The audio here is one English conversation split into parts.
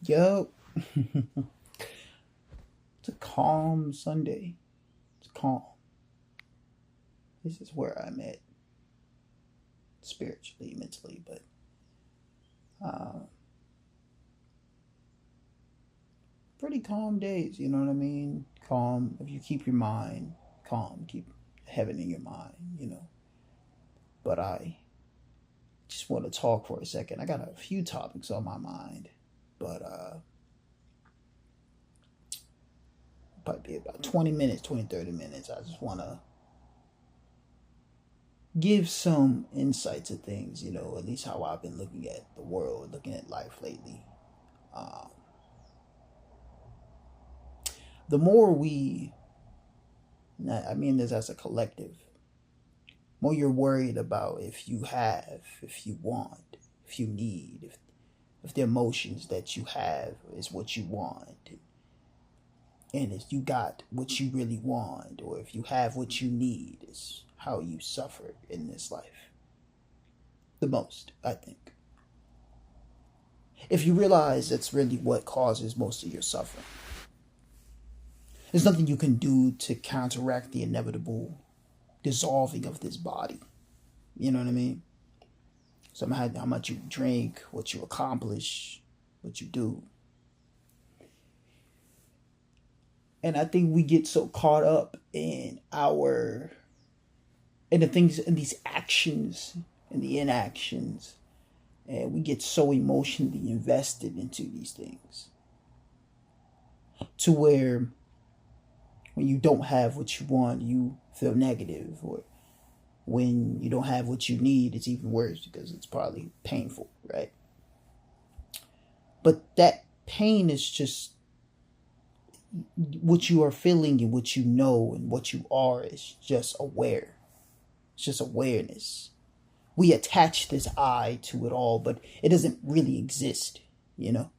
Yo, it's a calm Sunday. It's calm. This is where I'm at spiritually, mentally, but uh, pretty calm days. You know what I mean? Calm if you keep your mind calm, keep heaven in your mind. But I just want to talk for a second. I got a few topics on my mind, but probably about 20 minutes, 20, 30 minutes. I just want to give some insight to things, at least how I've been looking at the world, looking at life lately. Um, the more we, I mean this as a collective, more you're worried about if you have, if you want, if you need, if the emotions that you have is what you want, and if you got what you really want, or if you have what you need, is how you suffer in this life. The most, I think. If you realize that's really what causes most of your suffering, there's nothing you can do to counteract the inevitable dissolving of this body. You know what I mean? So how much you drink, what you accomplish, what you do. And I think we get so caught up in the things, in these actions, and the inactions, and we get so emotionally invested into these things to where when you don't have what you want, you feel negative, or when you don't have what you need, it's even worse because it's probably painful, right? But that pain is just what you are feeling, and what you know and what you are is just aware. It's just awareness. We attach this I to it all, but it doesn't really exist, you know?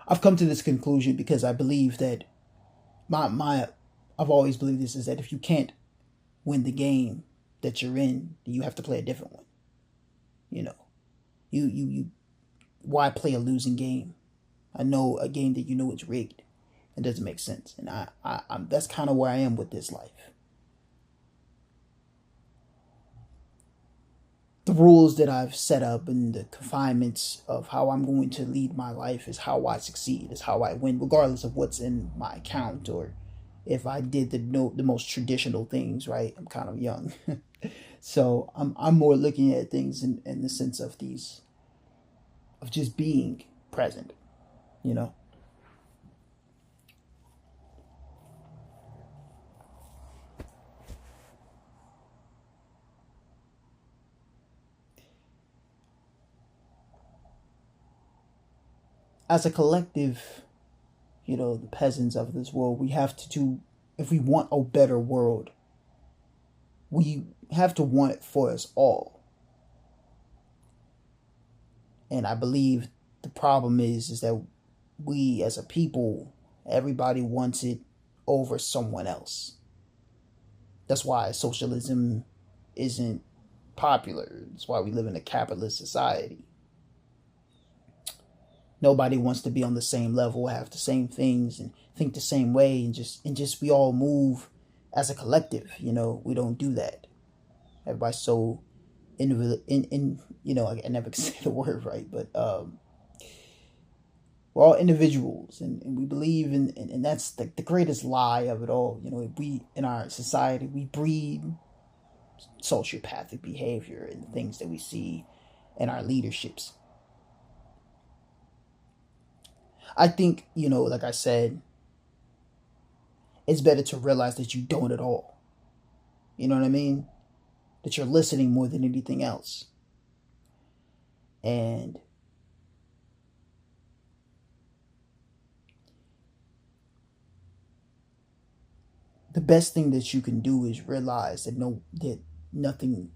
I've come to this conclusion because I believe that my I've always believed this, is that if you can't win the game that you're in, then you have to play a different one. You know, you why play a losing game? I know a game that you know it's rigged. It doesn't make sense, and I'm that's kind of where I am with this life. The rules that I've set up and the confinements of how I'm going to lead my life is how I succeed, is how I win, regardless of what's in my account, or if I did the most traditional things. Right, I'm kind of young, so I'm more looking at things in the sense of these, of just being present. You know, as a collective, the peasants of this world, we have to do, if we want a better world, we have to want it for us all. And I believe the problem is that we as a people, everybody wants it over someone else. That's why socialism isn't popular. That's why we live in a capitalist society. Nobody wants to be on the same level, have the same things, and think the same way, and just we all move as a collective. We don't do that. Everybody's so individual. I never can say the word right, but we're all individuals, and we believe and that's the greatest lie of it all. We in our society we breed sociopathic behavior and the things that we see in our leaderships. I think, like I said, it's better to realize that you don't at all. You know what I mean? That you're listening more than anything else. And the best thing that you can do is realize that nothing,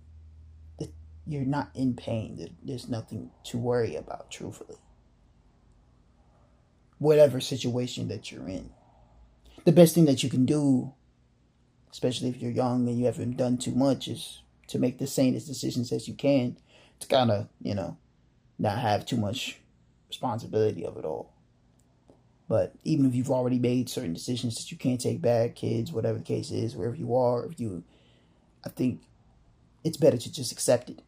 that you're not in pain, that there's nothing to worry about, truthfully. Whatever situation that you're in. The best thing that you can do, especially if you're young and you haven't done too much, is to make the sanest decisions as you can to kind of, not have too much responsibility of it all. But even if you've already made certain decisions that you can't take back, kids, whatever the case is, wherever you are, I think it's better to just accept it,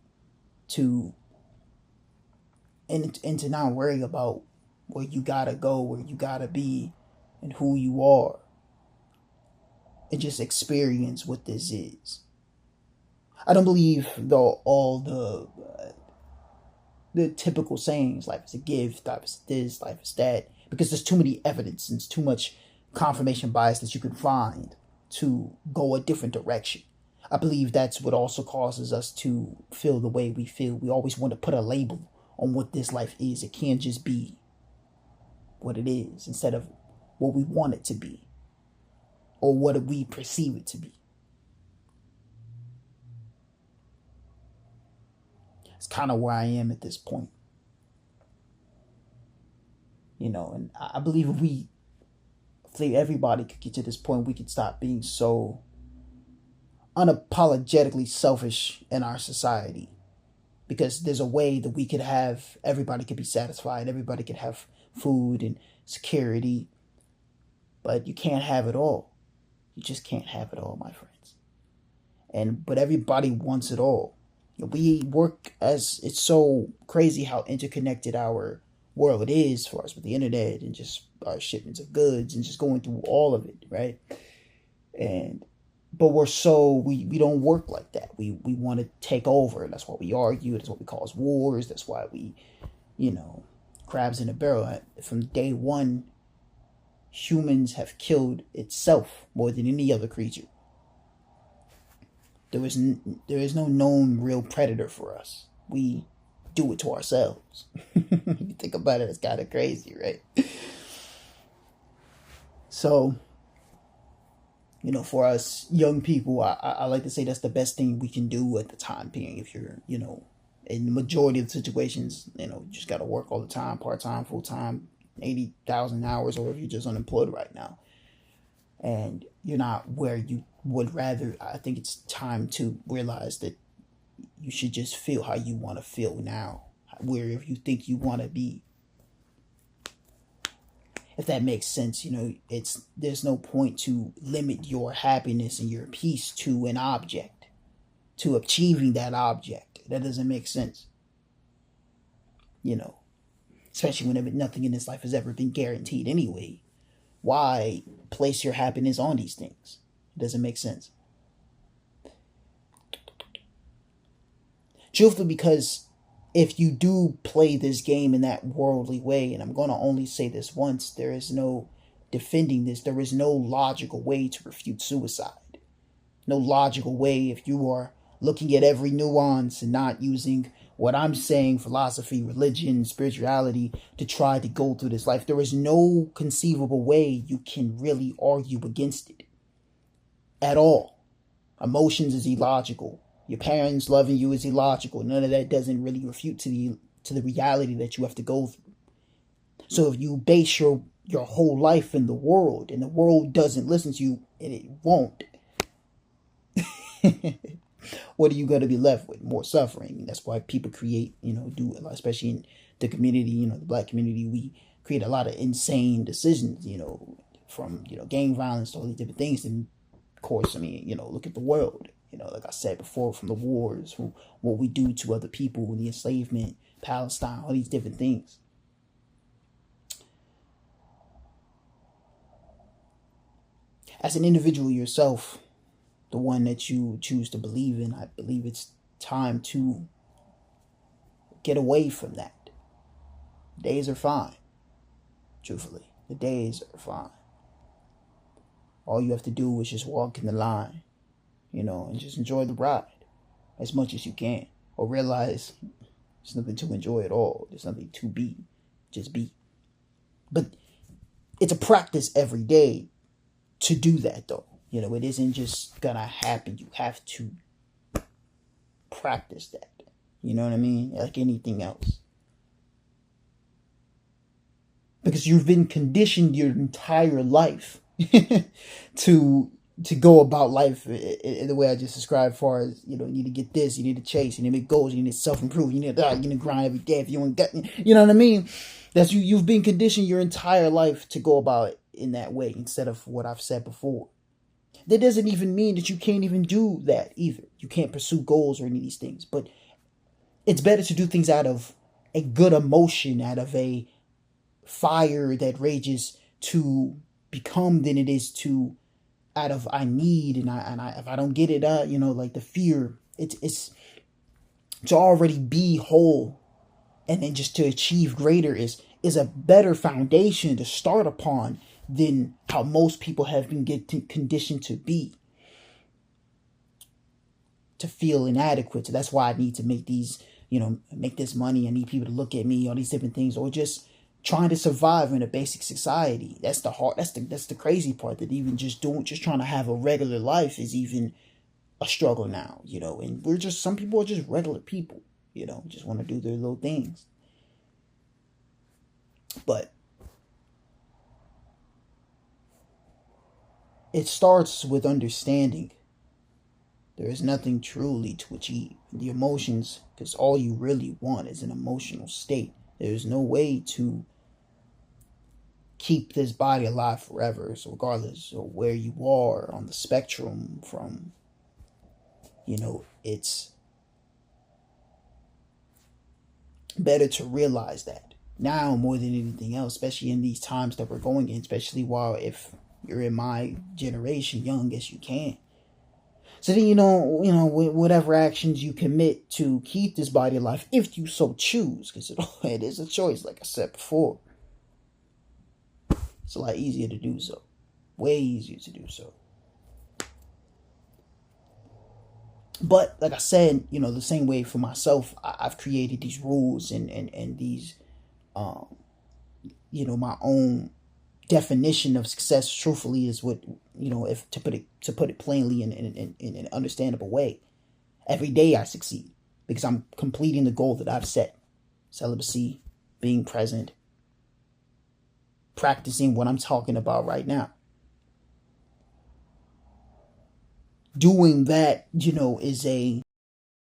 and to not worry about where you gotta go, where you gotta be, and who you are, and just experience what this is. I don't believe though all the typical sayings, life is a gift, life is this, life is that, because there's too many evidence and there's too much confirmation bias that you can find to go a different direction. I believe that's what also causes us to feel the way we feel. We always want to put a label on what this life is. It can't just be what it is instead of what we want it to be or what we perceive it to be. It's kind of where I am at this point. And I believe if everybody could get to this point, we could stop being so unapologetically selfish in our society. Because there's a way that everybody could be satisfied, everybody could have food and security, but you can't have it all. You just can't have it all, my friends. But everybody wants it all. We work it's so crazy how interconnected our world is for us with the internet and just our shipments of goods and just going through all of it, right? But we don't work like that. We want to take over. That's why we argue. That's what we cause wars. That's why we, crabs in a barrel. From day one, humans have killed itself more than any other creature. There is no known real predator for us. We do it to ourselves. If you think about it, it's kind of crazy, right? So, for us young people, I like to say that's the best thing we can do at the time being. If you're, in the majority of the situations, you just got to work all the time, part-time, full-time, 80,000 hours, or if you're just unemployed right now. And you're not where you would rather. I think it's time to realize that you should just feel how you want to feel now, where if you think you want to be. If that makes sense, there's no point to limit your happiness and your peace to an object, to achieving that object. That doesn't make sense. Especially when nothing in this life has ever been guaranteed anyway. Why place your happiness on these things? It doesn't make sense. Truthfully, because if you do play this game in that worldly way, and I'm going to only say this once, there is no defending this. There is no logical way to refute suicide. No logical way if you are looking at every nuance and not using what I'm saying, philosophy, religion, spirituality, to try to go through this life. There is no conceivable way you can really argue against it at all. Emotions is illogical. Your parents loving you is illogical. None of that doesn't really refute to the reality that you have to go through. So if you base your whole life in the world, and the world doesn't listen to you, and it won't, what are you going to be left with? More suffering. That's why people create, especially in the community, the black community, we create a lot of insane decisions, from, gang violence to all these different things. And of course, look at the world, like I said before, from the wars, from what we do to other people, the enslavement, Palestine, all these different things. As an individual yourself, the one that you choose to believe in, I believe it's time to get away from that. Days are fine. Truthfully, the days are fine. All you have to do is just walk in the line, and just enjoy the ride as much as you can. Or realize there's nothing to enjoy at all. There's nothing to be. Just be. But it's a practice every day to do that, though. It isn't just gonna happen. You have to practice that. You know what I mean? Like anything else. Because you've been conditioned your entire life to to go about life in the way I just described. As far as, you know, you need to get this, you need to chase, you need to make goals, you need to self-improve, you need to grind every day. If you ain't got, you know what I mean? That's you've been conditioned your entire life to go about it in that way instead of what I've said before. That doesn't even mean that you can't even do that either. You can't pursue goals or any of these things, but it's better to do things out of a good emotion, out of a fire that rages to become, than it is to out of I need, and I if I don't get it, you know, like the fear. It's to already be whole, and then just to achieve greater is a better foundation to start upon than how most people have been conditioned to be, to feel inadequate. So that's why I need to make these, you know, make this money. I need people to look at me, all these different things, or just trying to survive in a basic society. That's the hard. That's the crazy part. That even just trying to have a regular life is even a struggle now. You know, and some people are just regular people. You know, just want to do their little things. But it starts with understanding. There is nothing truly to achieve. The emotions, because all you really want is an emotional state. There's no way to keep this body alive forever. So regardless of where you are on the spectrum from, you know, it's better to realize that now more than anything else, especially in these times that we're going in, especially while if you're in my generation, young as you can. So then, you know, whatever actions you commit to keep this body alive, if you so choose, because it is a choice, like I said before. It's a lot easier to do so. Way easier to do so. But like I said, you know, the same way for myself, I've created these rules and these, you know, my own definition of success. Truthfully, is what, you know, if to put it plainly in an understandable way. Every day I succeed because I'm completing the goal that I've set: celibacy, being present, practicing what I'm talking about right now. Doing that, you know, is a